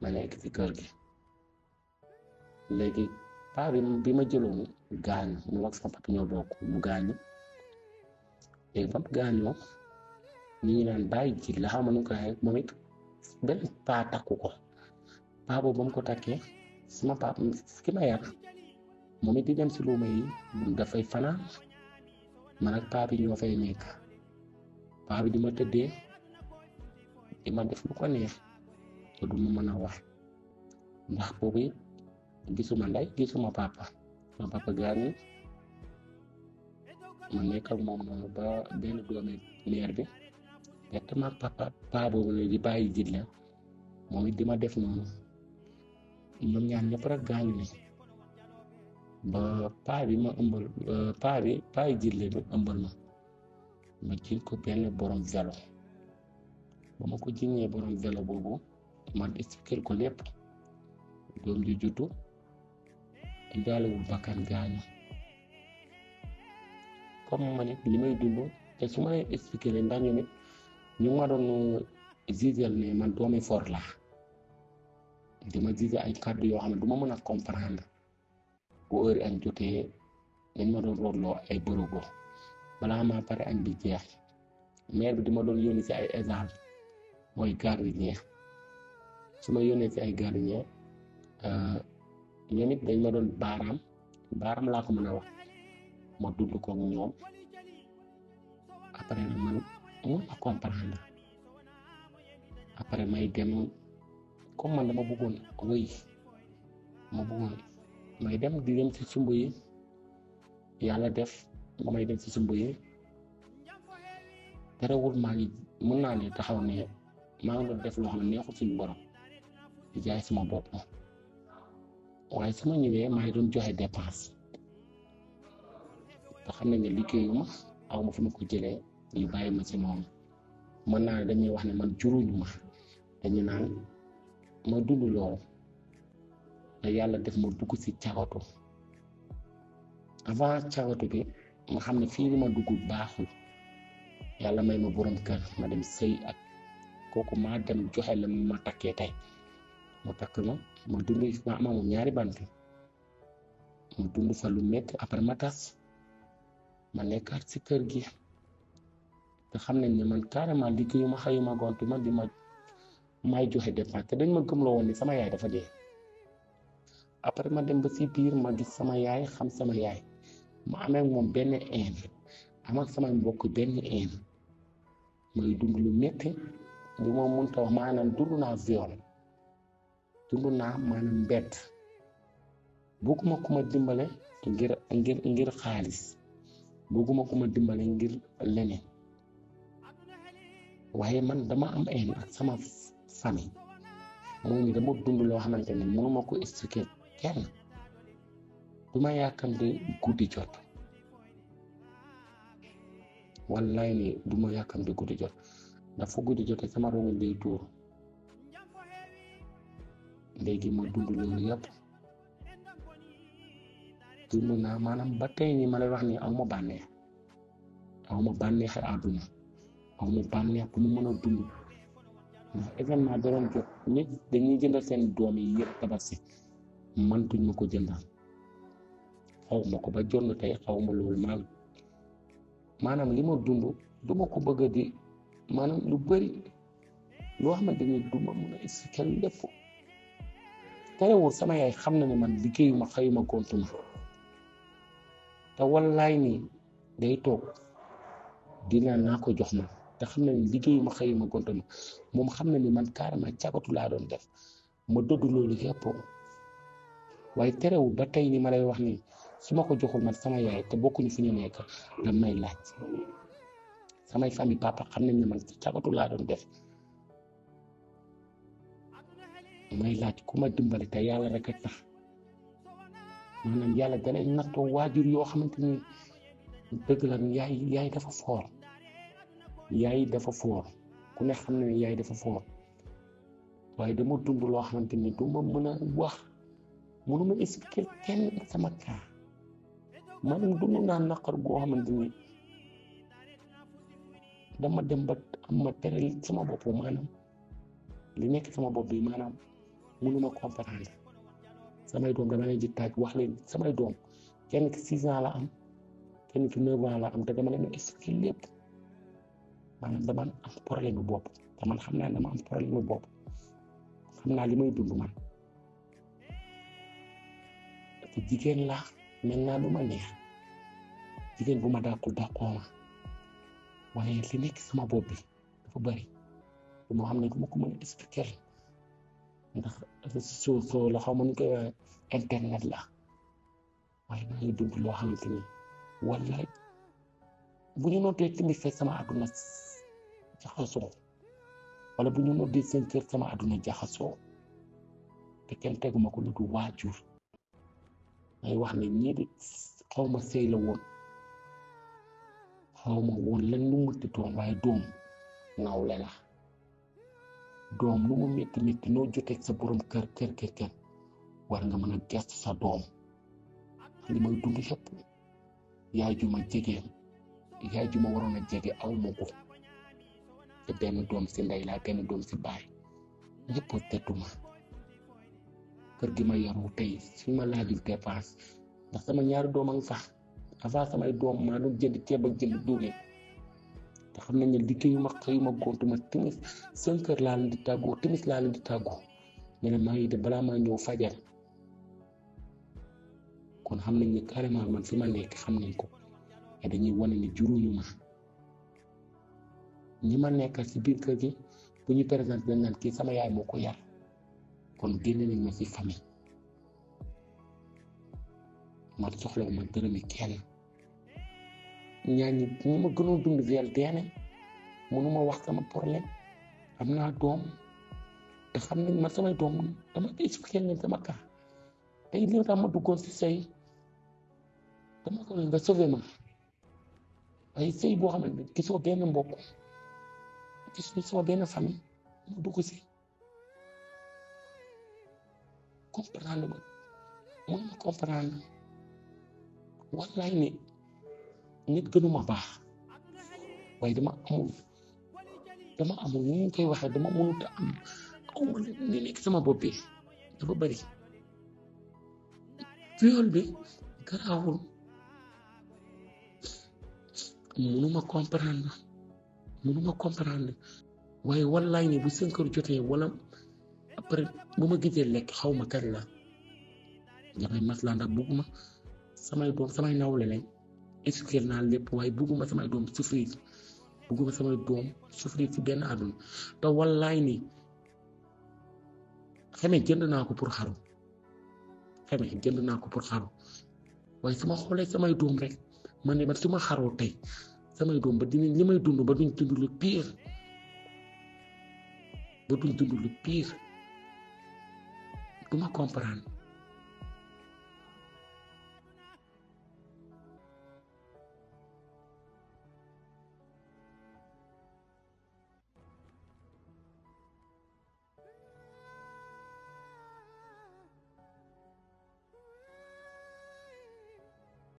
ma nekk ci kër gi léegi paa bi ma jëloon gaañu mu wax sama papa ñoo bokk mu gaañu léegi ba mu gaañoo ñu ngi naan bàyyi ji la xam nu ko waxee moom it benn paa takku ko paa boobu ba mu ko takkee sama papa ki ma yar moom it di dem si luuma yi dafay fanaan man ak paa bi ñoo fay nekk paa bi di ma tëddee di ma def lu ko neex te du ma mën a wax ndax boobu it gisuma ndey gisuma papa sama papa gaañu ma nekk ak moom noonu ba benn doomi meer bi fekk ma papa paa boobu ne di bàyyi jit la moom it di ma def noonu ñoom ñaar ñëpp rek gaañu ne ba paa bi ma ëmbal paa yi jit la bi ëmbal ma jiñ ko benn borom vélo ba ma ko jiñee borom vélo boobu ma expliquer ko lépp doom ju juddu indaalewul bakkan gaañu comme ma ne li may dund te su ma leen expliqué leen ndax ñoom it ñu ma doon giseel ne man doomi for laa dama gisee ay kàddu yoo xam ne du ma mën a comprendre bu heure añ jotee dañ ma doon roodloo ay bërugo balaa maa pare añ bi jeex maire bi di ma doon yónni ci ay exemple mooy gardien su ma yónnee ci ay gardien ñoom it dañ ma doon baaraam laa ko mën a wax ma dund ko ak ñoom après man mun ma comprendre après may dem comme man dama bëggoon wëy may dem di dem ci sumb yi yàlla def ba may dem ci sumb yi terewul maa ngi mën naa ne taxaw ne maa ngi doon def loo xam ne neexul suñu borom di jaay sama bopp waaye su ma ñëwee maa ngi doon joxe dépense te xam nañ ne liggéeyuma aw ma fu ma ko jëlee ñu bàyyi ma ci moom mën naa ne dañuy wax ne man juruñu ma dañu naan ma dund loolu te yàlla def ma dugg ci cagatu avant cagatu bi ma xam ne fii li ma dugg baaxul yàlla may ma borom kër ma dem sëy ak kooku maa dem joxe la ma takkee tey mu takk ma dund ma amoon ñaari bant mu dund fa lu métti après ma tas ma nekkaat ci kër gi te xam nañ ne man carrément liggéeyuma xëyuma gontu man di may joxe dépense te dañ ma gëmloo woon ni sama yaay dafa dee après ma dem ba ci biir ma gis sama yaay xam sama yaay ma amee ak moom benn een am ak samay mbokk benn een may dund lu métti lu ma mënta wax maanaam dund naa viol dund naa maanaam mbedd bëgguma ku ma dimbale ngir xaalis bëgguma ku ma dimbale ngir leneen waaye man dama am een ak sama famille mooy ni dama dund loo xamante ne mënuma ko expliquer kenn duma yàkkamte guddi jot wallaay ni duma yàkkamte guddi jot dafa guddi jotee sama rongoñ day tuur léegi ma dund loolu yëpp dund naa maanaam ba tey ni ma lay wax ni aw ma bànneex àdduna aw ma bànneex bu mu mën a dund ndax événement da doon jot nit dañuy jëndal seen doom yi yëpp tabaski man duñ ma ko jëndal xaw ma ko ba jonn tey xaw ma loolu maanaam li ma dund du ma ko bëgg a di maanaam lu bëri loo xamante ni du ma mën a expliquer lépp terewul sama yaay xam na ne man liggéeyuma xëyuma gontuma te wallaay ni day toog dina naa ko jox ma te xam na ne liggéeyuma xëyuma gontuma moom xam na ni man carrément cagatu laa doon def ma dëdd loolu yëpp waaye terewul ba tey ni ma lay wax ni su ma ko joxul man sama yaay te bokkuñu fu ñu nekk dam may laaj samay famille papa xam nañ ne man cagatu laa doon def may laaj ku ma dimbali te yàlla rek a tax maanaam yàlla dalay nattoo waajur yoo xamante ni dëgg la yaay dafa foor ku ne xam ne yaay dafa foor waaye dama dund loo xamante ni du ma mën a wax mënuma expliquer kenn sama kaa maanaam dund naa naqar goo xamante ni dama dem ba am ma tere sama bopp maanaam li nekk sama bopp bi maanaam mënuma comprendre samay doom dama leen di taaj wax leen samay doom kenn ki 6 ans la am kenn ki 9 ans la am te dama leen expliquer lépp maanaam dama am problème bu bopp te man xam naa dama am problème bu bopp xam naa li may dund man te jigéen laa mel naa lu ma neex jigéen bu ma dàqul dàqoo ma waaye li nekk sama bopp bi dafa bari moo xam ne du ma ko mën a expliquer ndax soo la xaw ma nu koy internet la waaye maa ngi dund loo xamante ni wallaay bu ñu nootee tamit fekk sama àdduna jaxasoo wala bu ñu nootee seen kër sama àdduna jaxasoo te kenn teguma ko lu du waajur may wax ne ñii di xaw ma sëy la woon xaw ma woon lan lu mënti doon waaye doom nawle la doom lu mu métti métti noo jotee sa borom kër war nga mën a gestu sa doom li may dund yëpp yaay ju ma jege yaay ju ma waroon a jege aw ma ko te benn doom si ndey laa benn doom si baay ñëpp tettuma kër gi ma yaru tey suñ ma laajul dépense ndax sama ñaari doom a ngi sax avant samay doom maa doon jënd ceeb ak jënd diwlin te xam nañ ne liggéeyuma xëyuma gontuma timis 5 heures laa leen di tàggoo timis laa leen di tàggoo ne leen maa ngi de balaa maa ñëw fajar kon xam nañ ne carrément man fi ma nekk xam nañ ko te dañuy wane ne juruñu ma ñi ma nekkal ci biir kër gi bu ñu présenté dañ naan kii sama yaay moo ko yar kon génne nañ ma ci famille man soxla ma dërëmi kenn ñaan ñi ma gënoon dund réel deene mënuma wax sama problème am naa doom te xam nañ ma samay doom dama expliqué leen sama cas tey li tax ma duggoon ci sëy dama ko nga sauvé ma waaye sëy boo xam ne gisoo benn mbokk gisoo benn famille ma dugg ci comprendre ma mën ma comprendre wallaay ni nit gënuma baax waaye dama amul ni ñu koy waxee dama mënut a am awma li nekk sama bopp bi dafa bari viol bi garaawul mënuma comprendre waaye wallaay ni bu 5 heures jotee wala après bu ma gisee lekk xaw ma kan la damay maslaa ndax bugguma samay doom samay nawle lañ expliqué naa lépp waaye bugguma samay doom souffrir ci benn àdduna te wallaay ni xeme jënd naa ko pour xaru waaye su ma xoolee samay doom rek man ne man su ma xaroo tey samay doom ba dinañ li may dund ba duñ dund lu pire duma comprendre